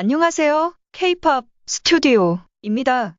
안녕하세요. K-팝 스튜디오입니다.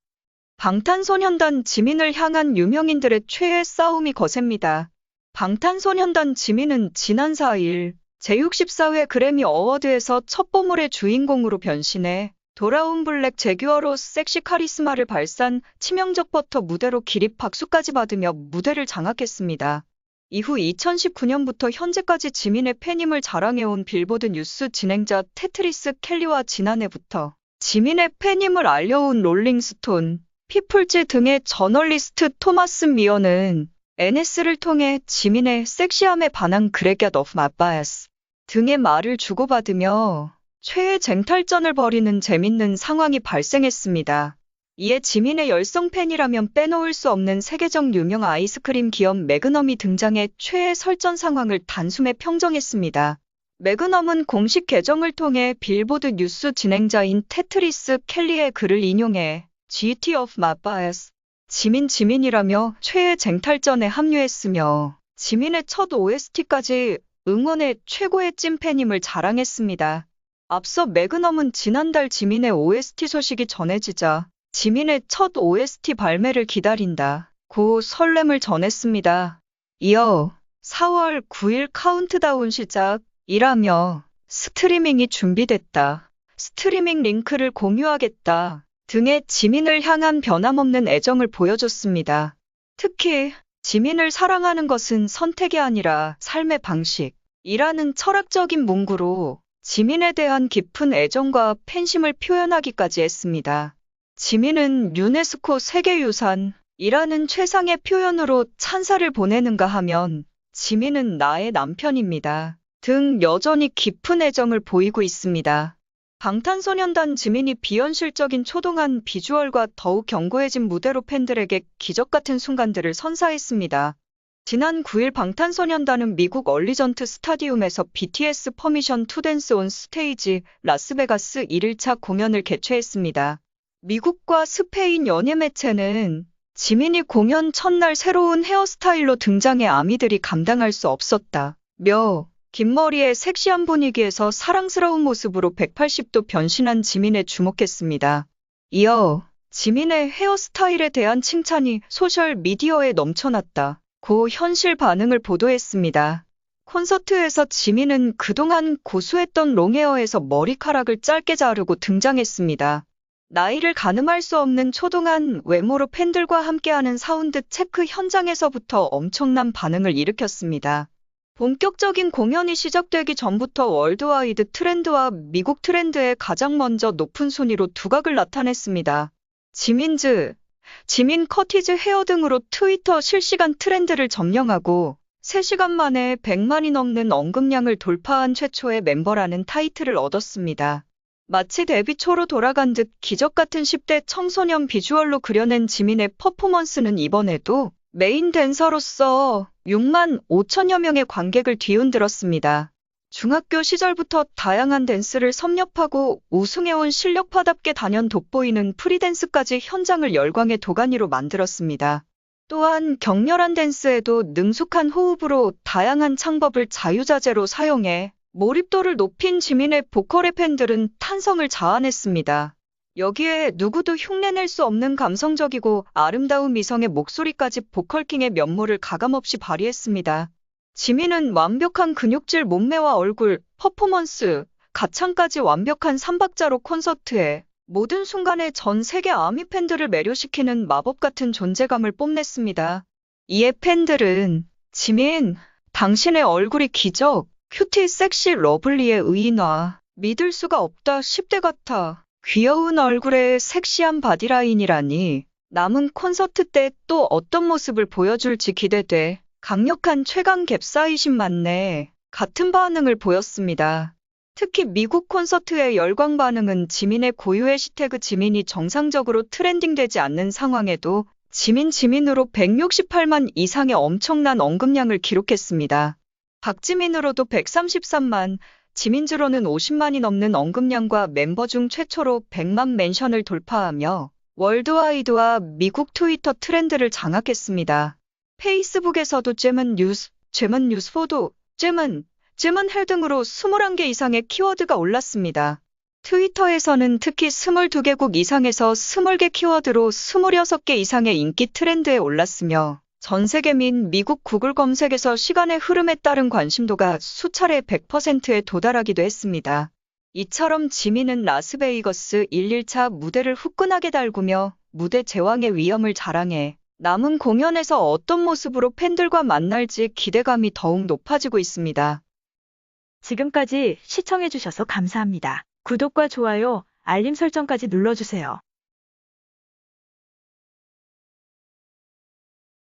방탄소년단 지민을 향한 유명인들의 최애 싸움이 거셉니다. 방탄소년단 지민은 지난 4일 제64회 그래미 어워드에서 첫 보물의 주인공으로 변신해 돌아온 블랙 제규어로 섹시 카리스마를 발산 치명적 버터 무대로 기립 박수까지 받으며 무대를 장악했습니다. 이후 2019년부터 현재까지 지민의 팬임을 자랑해온 빌보드 뉴스 진행자 테트리스 켈리와 지난해부터 지민의 팬임을 알려온 롤링스톤, 피플즈 등의 저널리스트 토마스 미어는 NS를 통해 지민의 섹시함에 반한 그레겟 오브 마바야스 등의 말을 주고받으며 최애 쟁탈전을 벌이는 재밌는 상황이 발생했습니다. 이에 지민의 열성 팬이라면 빼놓을 수 없는 세계적 유명 아이스크림 기업 매그넘이 등장해 최애 설전 상황을 단숨에 평정했습니다. 매그넘은 공식 계정을 통해 빌보드 뉴스 진행자인 테트리스 켈리의 글을 인용해 GT of Mabias, 지민이라며 최애 쟁탈전에 합류했으며 지민의 첫 OST까지 응원해 최고의 찐팬임을 자랑했습니다. 앞서 매그넘은 지난달 지민의 OST 소식이 전해지자 지민의 첫 OST 발매를 기다린다 고 설렘을 전했습니다. 이어 4월 9일 카운트다운 시작이라며 스트리밍이 준비됐다. 스트리밍 링크를 공유하겠다 등의 지민을 향한 변함없는 애정을 보여줬습니다. 특히 지민을 사랑하는 것은 선택이 아니라 삶의 방식이라는 철학적인 문구로 지민에 대한 깊은 애정과 팬심을 표현하기까지 했습니다. 지민은 유네스코 세계유산이라는 최상의 표현으로 찬사를 보내는가 하면 지민은 나의 남편입니다. 등 여전히 깊은 애정을 보이고 있습니다. 방탄소년단 지민이 비현실적인 초동한 비주얼과 더욱 견고해진 무대로 팬들에게 기적같은 순간들을 선사했습니다. 지난 9일 방탄소년단은 미국 얼리전트 스타디움에서 BTS 퍼미션 투 댄스 온 스테이지 라스베가스 1일차 공연을 개최했습니다. 미국과 스페인 연예 매체는 지민이 공연 첫날 새로운 헤어스타일로 등장해 아미들이 감당할 수 없었다며 긴 머리에 섹시한 분위기에서 사랑스러운 모습으로 180도 변신한 지민에 주목했습니다. 이어 지민의 헤어스타일에 대한 칭찬이 소셜미디어에 넘쳐났다 고 현실 반응을 보도했습니다. 콘서트에서 지민은 그동안 고수했던 롱헤어에서 머리카락을 짧게 자르고 등장했습니다. 나이를 가늠할 수 없는 초동한 외모로 팬들과 함께하는 사운드 체크 현장에서부터 엄청난 반응을 일으켰습니다. 본격적인 공연이 시작되기 전부터 월드와이드 트렌드와 미국 트렌드에 가장 먼저 높은 순위로 두각을 나타냈습니다. 지민 커티즈 헤어 등으로 트위터 실시간 트렌드를 점령하고 3시간 만에 100만이 넘는 언급량을 돌파한 최초의 멤버라는 타이틀을 얻었습니다. 마치 데뷔 초로 돌아간 듯 기적같은 10대 청소년 비주얼로 그려낸 지민의 퍼포먼스는 이번에도 메인 댄서로서 6만 5천여 명의 관객을 뒤흔들었습니다. 중학교 시절부터 다양한 댄스를 섭렵하고 우승해온 실력파답게 단연 돋보이는 프리댄스까지 현장을 열광의 도가니로 만들었습니다. 또한 격렬한 댄스에도 능숙한 호흡으로 다양한 창법을 자유자재로 사용해 몰입도를 높인 지민의 보컬의 팬들은 탄성을 자아냈습니다. 여기에 누구도 흉내낼 수 없는 감성적이고 아름다운 미성의 목소리까지 보컬킹의 면모를 가감없이 발휘했습니다. 지민은 완벽한 근육질 몸매와 얼굴, 퍼포먼스, 가창까지 완벽한 3박자로 콘서트에 모든 순간에 전 세계 아미 팬들을 매료시키는 마법 같은 존재감을 뽐냈습니다. 이에 팬들은 지민, 당신의 얼굴이 기적, 큐티 섹시 러블리의 의인화, 믿을 수가 없다 10대 같아, 귀여운 얼굴에 섹시한 바디라인이라니, 남은 콘서트 때 또 어떤 모습을 보여줄지 기대돼, 강력한 최강 갭사이신 맞네, 같은 반응을 보였습니다. 특히 미국 콘서트의 열광 반응은 지민의 고유 해시태그 지민이 정상적으로 트렌딩되지 않는 상황에도 지민으로 168만 이상의 엄청난 언급량을 기록했습니다. 박지민으로도 133만, 지민즈로는 50만이 넘는 언급량과 멤버 중 최초로 100만 멘션을 돌파하며 월드와이드와 미국 트위터 트렌드를 장악했습니다. 페이스북에서도 잼은 뉴스 포도, 잼은 헬 등으로 21개 이상의 키워드가 올랐습니다. 트위터에서는 특히 22개국 이상에서 20개 키워드로 26개 이상의 인기 트렌드에 올랐으며 전 세계 민 미국 구글 검색에서 시간의 흐름에 따른 관심도가 수차례 100%에 도달하기도 했습니다. 이처럼 지민은 라스베이거스 1일차 무대를 후끈하게 달구며 무대 제왕의 위엄을 자랑해 남은 공연에서 어떤 모습으로 팬들과 만날지 기대감이 더욱 높아지고 있습니다. 지금까지 시청해주셔서 감사합니다. 구독과 좋아요, 알림 설정까지 눌러주세요.